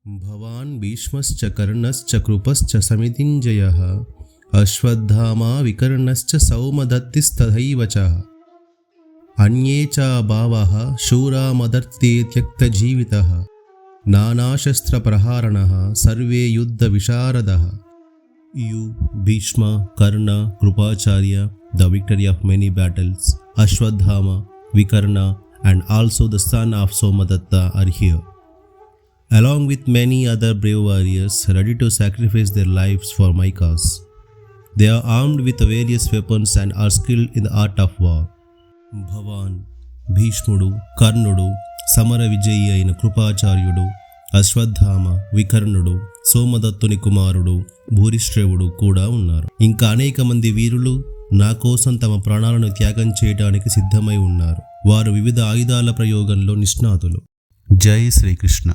భవాన్ భీష్మశ్చ కర్ణశ్చ కృపశ్చ సమితింజయః అశ్వత్థామా వికర్ణశ్చ సౌమదత్తిస్తథైవ చ అన్యే చ భావః శూరా మదర్తే త్యక్తజీవితః నానాశస్త్రప్రహారణః సర్వే యుద్ధ విశారదః. You, Bhishma, Karna, Krupacharya, the victory of many battles, Ashwadhama, Vikarna, and also the son of Somadatta are here, along with many other brave warriors ready to sacrifice their lives for my cause. They are armed with various weapons and are skilled in the art of war. భవాన్ భీష్ముడు, కర్ణుడు, సమర విజయి అయిన కృపాచార్యుడు, అశ్వత్థామ, వికర్ణుడు, సోమదత్తుని కుమారుడు భూరిశ్రవుడు కూడా ఉన్నారు. ఇంకా అనేక మంది వీరులు నా కోసం తమ ప్రాణాలను త్యాగం చేయడానికి సిద్ధమై ఉన్నారు. వారు వివిధ ఆయుధాల ప్రయోగంలో నిష్ణాతులు. జై శ్రీకృష్ణ.